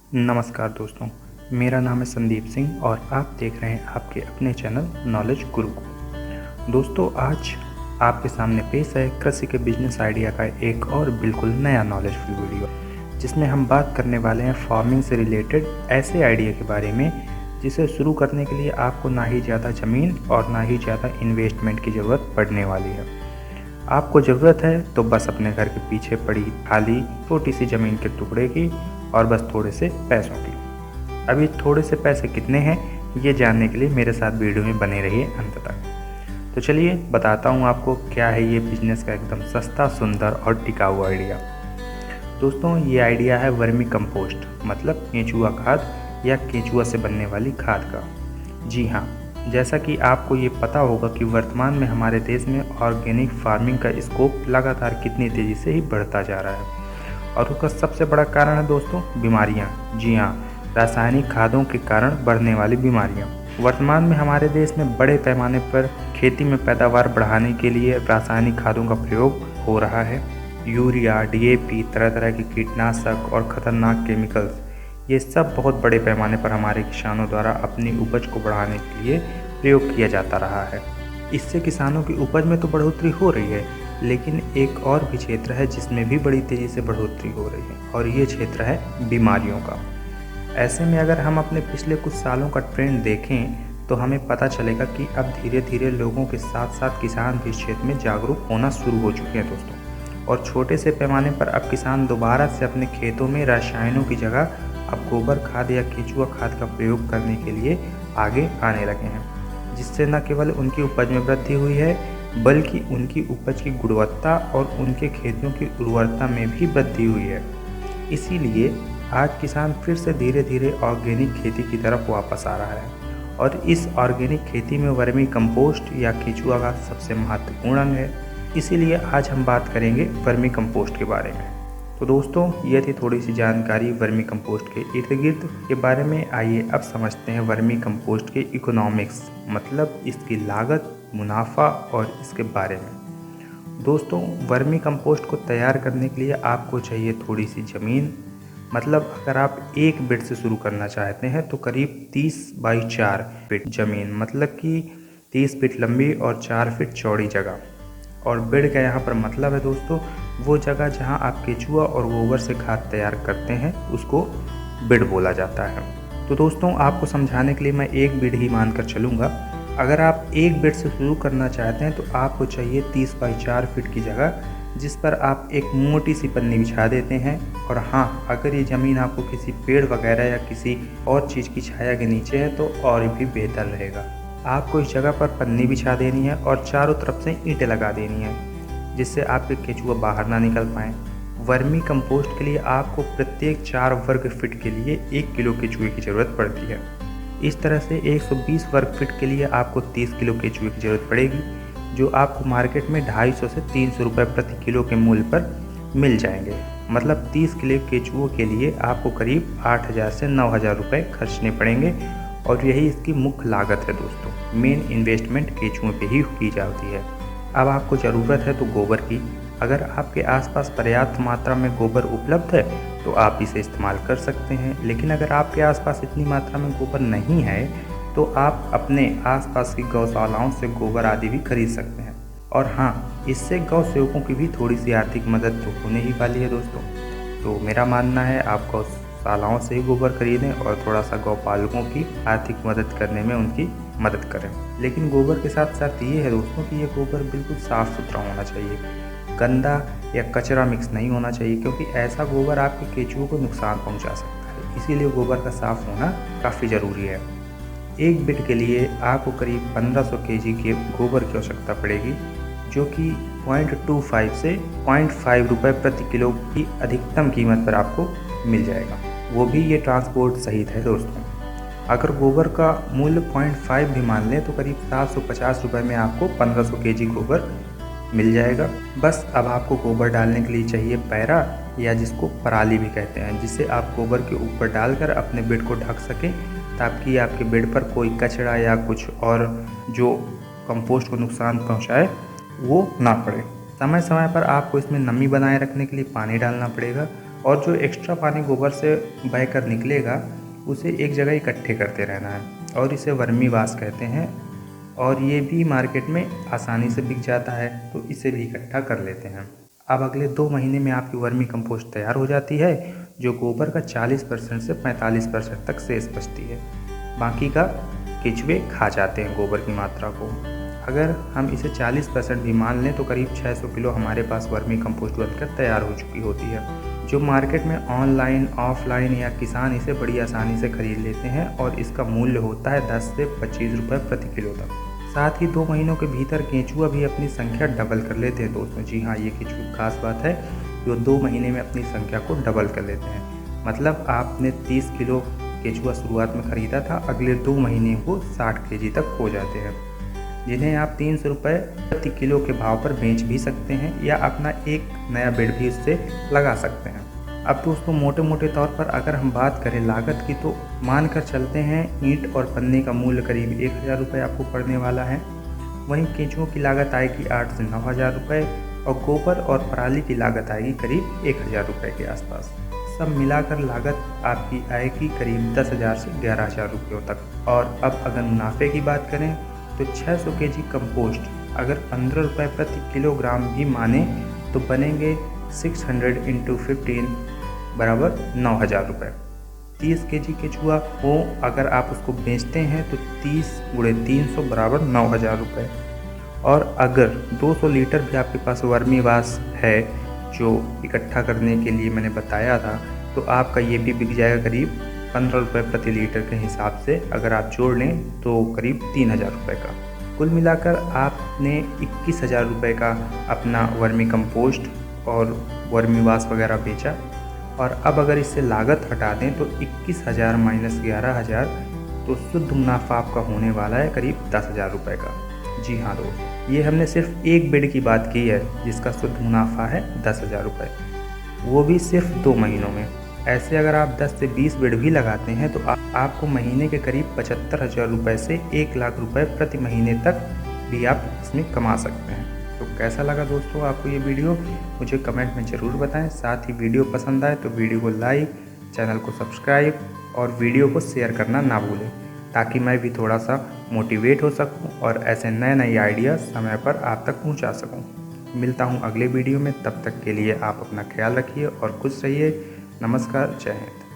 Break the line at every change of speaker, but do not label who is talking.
नमस्कार दोस्तों, मेरा नाम है संदीप सिंह और आप देख रहे हैं आपके अपने चैनल नॉलेज गुरु को। दोस्तों, आज आपके सामने पेश है कृषि के बिजनेस आइडिया का एक और बिल्कुल नया नॉलेजफुल वीडियो, जिसमें हम बात करने वाले हैं फार्मिंग से रिलेटेड ऐसे आइडिया के बारे में जिसे शुरू करने के लिए आपको ना ही ज़्यादा ज़मीन और ना ही ज़्यादा इन्वेस्टमेंट की ज़रूरत पड़ने वाली है। आपको ज़रूरत है तो बस अपने घर के पीछे पड़ी खाली छोटी सी ज़मीन के टुकड़े की और बस थोड़े से पैसों की। अभी थोड़े से पैसे कितने हैं ये जानने के लिए मेरे साथ वीडियो में बने रहिए अंत तक। तो चलिए बताता हूँ आपको क्या है ये बिजनेस का एकदम सस्ता, सुंदर और टिकाऊ आइडिया। दोस्तों, ये आइडिया है वर्मी कंपोस्ट, मतलब केंचुआ खाद या केंचुआ से बनने वाली खाद का। जी हाँ, जैसा कि आपको ये पता होगा कि वर्तमान में हमारे देश में ऑर्गेनिक फार्मिंग का स्कोप लगातार कितनी तेज़ी से ही बढ़ता जा रहा है और उसका सबसे बड़ा कारण है दोस्तों बीमारियाँ। जी हाँ, रासायनिक खादों के कारण बढ़ने वाली बीमारियाँ। वर्तमान में हमारे देश में बड़े पैमाने पर खेती में पैदावार बढ़ाने के लिए रासायनिक खादों का प्रयोग हो रहा है। यूरिया, डीएपी, तरह तरह के कीटनाशक और ख़तरनाक केमिकल्स, ये सब बहुत बड़े पैमाने पर हमारे किसानों द्वारा अपनी उपज को बढ़ाने के लिए प्रयोग किया जाता रहा है। इससे किसानों की उपज में तो बढ़ोतरी हो रही है, लेकिन एक और भी क्षेत्र है जिसमें भी बड़ी तेज़ी से बढ़ोतरी हो रही है और ये क्षेत्र है बीमारियों का। ऐसे में अगर हम अपने पिछले कुछ सालों का ट्रेंड देखें तो हमें पता चलेगा कि अब धीरे धीरे लोगों के साथ साथ किसान भी इस क्षेत्र में जागरूक होना शुरू हो चुके हैं दोस्तों। और छोटे से पैमाने पर अब किसान दोबारा से अपने खेतों में रसायनों की जगह अब गोबर खाद या केंचुआ खाद का प्रयोग करने के लिए आगे आने लगे हैं, जिससे न केवल उनकी उपज में वृद्धि हुई है बल्कि उनकी उपज की गुणवत्ता और उनके खेतों की उर्वरता में भी वृद्धि हुई है। इसीलिए आज किसान फिर से धीरे धीरे ऑर्गेनिक खेती की तरफ वापस आ रहा है और इस ऑर्गेनिक खेती में वर्मी कंपोस्ट या केंचुआ का सबसे महत्वपूर्ण अंग है। इसीलिए आज हम बात करेंगे वर्मी कंपोस्ट के बारे में। तो दोस्तों, ये थी थोड़ी सी जानकारी वर्मी कंपोस्ट के इर्द गिर्द के बारे में। आइए अब समझते हैं वर्मी कंपोस्ट के इकोनॉमिक्स, मतलब इसकी लागत, मुनाफा और इसके बारे में। दोस्तों, वर्मी कंपोस्ट को तैयार करने के लिए आपको चाहिए थोड़ी सी ज़मीन। मतलब अगर आप एक बेड से शुरू करना चाहते हैं तो करीब 30 बाई 4 फीट ज़मीन, मतलब कि 30 फीट लंबी और 4 फीट चौड़ी जगह। और बेड का यहाँ पर मतलब है दोस्तों वो जगह जहाँ आप केंचुआ और गोबर से खाद तैयार करते हैं उसको बेड बोला जाता है। तो दोस्तों, आपको समझाने के लिए मैं एक बेड ही मानकर चलूँगा। अगर आप एक बेड से शुरू करना चाहते हैं तो आपको चाहिए 30 बाई 4 फीट की जगह, जिस पर आप एक मोटी सी पन्नी बिछा देते हैं। और हाँ, अगर ये ज़मीन आपको किसी पेड़ वगैरह या किसी और चीज़ की छाया के नीचे है तो और भी बेहतर रहेगा। आपको इस जगह पर पन्नी बिछा देनी है और चारों तरफ से ईंटें लगा देनी है, जिससे आपके केंचुआ बाहर ना निकल पाएँ। वर्मी कंपोस्ट के लिए आपको प्रत्येक 4 वर्ग फीट के लिए 1 किलो केंचुए की ज़रूरत पड़ती है। इस तरह से 120 वर्ग फीट के लिए आपको 30 किलो केंचुए की ज़रूरत पड़ेगी, जो आपको मार्केट में 250 से 300 रुपये प्रति किलो के मूल्य पर मिल जाएंगे। मतलब 30 किलो केंचुओं के लिए आपको करीब 8,000 से 9,000 रुपये खर्चने पड़ेंगे और यही इसकी मुख्य लागत है दोस्तों। मेन इन्वेस्टमेंट केंचुओं पे ही की जाती है। अब आपको ज़रूरत है तो गोबर की। अगर आपके आसपास पर्याप्त मात्रा में गोबर उपलब्ध है तो आप इसे इस्तेमाल कर सकते हैं, लेकिन अगर आपके आसपास इतनी मात्रा में गोबर नहीं है तो आप अपने आसपास की गौशालाओं से गोबर आदि भी खरीद सकते हैं। और हाँ, इससे गौ सेवकों की भी थोड़ी सी आर्थिक मदद तो होने ही वाली है दोस्तों। तो मेरा मानना है आप गौशालाओं से ही गोबर खरीदें और थोड़ा सा गौपालकों की आर्थिक मदद करने में उनकी मदद करें। लेकिन गोबर के साथ साथ ये है दोस्तों कि ये गोबर बिल्कुल साफ़ सुथरा होना चाहिए, गंदा या कचरा मिक्स नहीं होना चाहिए, क्योंकि ऐसा गोबर आपके केंचुओं को नुकसान पहुंचा सकता है। इसीलिए गोबर का साफ़ होना काफ़ी ज़रूरी है। एक बिट के लिए आपको करीब 1500 केजी के गोबर की आवश्यकता पड़ेगी, जो कि 0.25 से 0.5 रुपये प्रति किलो की अधिकतम कीमत पर आपको मिल जाएगा। वो भी ये ट्रांसपोर्ट सहित है दोस्तों। अगर गोबर का मूल्य 0.5 भी मान लें तो करीब 750 रुपये में आपको 1500 केजी गोबर मिल जाएगा। बस अब आपको गोबर डालने के लिए चाहिए पैरा, या जिसको पराली भी कहते हैं, जिसे आप गोबर के ऊपर डालकर अपने बेड को ढक सकें, ताकि आपके बेड पर कोई कचरा या कुछ और जो कंपोस्ट को नुकसान पहुंचाए वो ना पड़े। समय समय पर आपको इसमें नमी बनाए रखने के लिए पानी डालना पड़ेगा और जो एक्स्ट्रा पानी गोबर से बह कर निकलेगा उसे एक जगह इकट्ठे करते रहना है और इसे वर्मी वाश कहते हैं। और ये भी मार्केट में आसानी से बिक जाता है, तो इसे भी इकट्ठा कर लेते हैं। अब अगले 2 महीने में आपकी वर्मी कंपोस्ट तैयार हो जाती है, जो गोबर का 40% से 45% तक शेष बचती है। बाकी का केंचुए खा जाते हैं गोबर की मात्रा को। अगर हम इसे 40% भी मान लें तो करीब 600 किलो हमारे पास वर्मी कंपोस्ट बनकर तैयार हो चुकी होती है, जो मार्केट में ऑनलाइन, ऑफलाइन या किसान इसे बड़ी आसानी से खरीद लेते हैं और इसका मूल्य होता है 10 से 25 रुपये प्रति किलो तक। साथ ही 2 महीनों के भीतर केंचुआ भी अपनी संख्या डबल कर लेते हैं दोस्तों। जी हाँ, ये केंचुआ खास बात है, जो 2 महीने में अपनी संख्या को डबल कर लेते हैं। मतलब आपने 30 किलो केंचुआ शुरुआत में ख़रीदा था, अगले 2 महीने वो 60 केजी तक हो जाते हैं, जिन्हें आप 300 रुपये प्रति किलो के भाव पर बेच भी सकते हैं या अपना एक नया बेड भी उससे लगा सकते हैं। अब दोस्तों मोटे मोटे तौर पर अगर हम बात करें लागत की, तो मान कर चलते हैं ईंट और पन्ने का मूल्य करीब 1000 रुपये आपको पड़ने वाला है। वहीं केंचुओं की लागत आएगी 8 से 9000 रुपये और गोबर और पराली की लागत आएगी करीब 1000 रुपये के आसपास। सब मिलाकर लागत आपकी आएगी करीब 10,000 से 11,000 रुपयों तक। और अब अगर मुनाफे की बात करें तो 600 केजी कंपोस्ट अगर 15 रुपये प्रति किलोग्राम भी माने तो बनेंगे 600 × 15 बराबर 9000 रुपये। 30 केजी केंचुआ वो अगर आप उसको बेचते हैं तो 30 × 300 बराबर 9000 रुपये। और अगर 200 लीटर भी आपके पास वर्मी वाश है जो इकट्ठा करने के लिए मैंने बताया था, तो आपका ये भी बिक जाएगा करीब 15 रुपये प्रति लीटर के हिसाब से। अगर आप जोड़ लें तो करीब 3000 रुपये का। कुल मिलाकर आपने 21,000 रुपये का अपना वर्मी कंपोस्ट और वर्मी वाश वगैरह बेचा। और अब अगर इससे लागत हटा दें तो 21,000 - 11,000, तो शुद्ध मुनाफा आपका होने वाला है करीब 10,000 रुपये का। जी हाँ दोस्तों, ये हमने सिर्फ एक बेड की बात की है जिसका शुद्ध मुनाफा है 10,000 रुपये, वो भी सिर्फ 2 महीनों में। ऐसे अगर आप 10 से 20 बेड भी लगाते हैं तो आपको महीने के करीब 75,000 रुपये से 1 लाख रुपये प्रति महीने तक भी आप इसमें कमा सकते हैं। तो कैसा लगा दोस्तों आपको ये वीडियो, मुझे कमेंट में ज़रूर बताएं। साथ ही वीडियो पसंद आए तो वीडियो को लाइक, चैनल को सब्सक्राइब और वीडियो को शेयर करना ना भूलें, ताकि मैं भी थोड़ा सा मोटिवेट हो सकूं और ऐसे नए नए आइडिया समय पर आप तक पहुंचा सकूं। मिलता हूं अगले वीडियो में, तब तक के लिए आप अपना ख्याल रखिए और खुश रहिए। नमस्कार, जय हिंद।